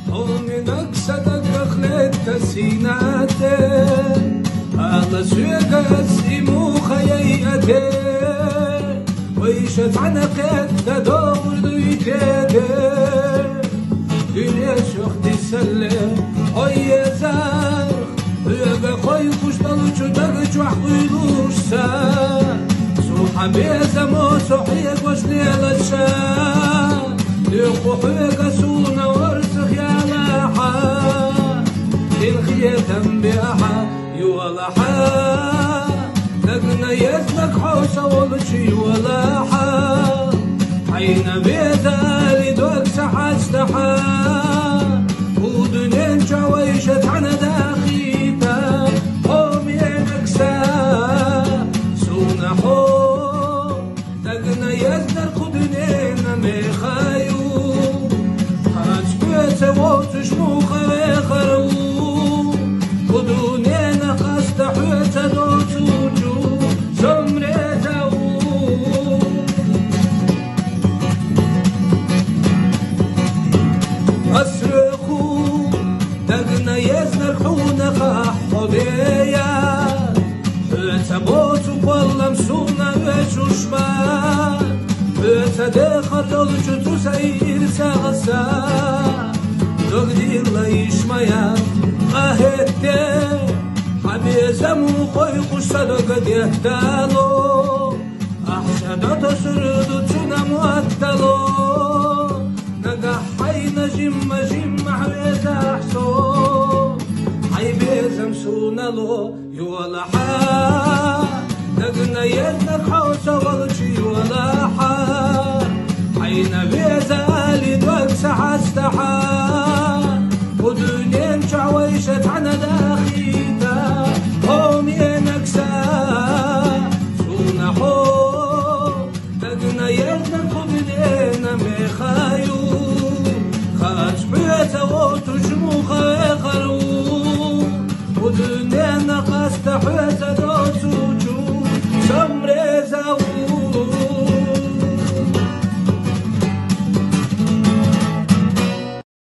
ومنك صدق خلت سيناتي على سوق سيمو خيئتي ويشت عنك تدور دويتي دنيا شخدي سلة هاي زرخ يبقى خوي كوش طلوش ودرج وحقيلوش سا سوحة بيزة مو سوحيك وشلي على الشام يخوحيك سونا ورسخ يا لاحا الخيتم بأحا يوالحا لقنا يزنك حوشة والشي ولاحا حين بيزة لدوك سحاج تحا ودنين شويشت عنا داخيتا قوم ينكسا سونا حو لقنا يزنك خدنين ميخايو حاج بيزة وتشموخ ويخرو ودنين قصد حوتا دوتوجو سمريتا أصرخو دقنا يزنر حونا خاحو بيا تبوتو والله مسونا ويشو شمال تدخل دولشو تسعير ساغسا دقدي الله يشميا قاهتي حبيزمو خويقو صدق ديهتالو أحشد تسردو تسونا مؤتلو نقح حي نجم حبيز أحسو حي بيزم سونالو يولحا نقنا يدنك حوسا غلشي يولحا حين بيزا لدوك سحستحا ودنين شعويشت عنا داخل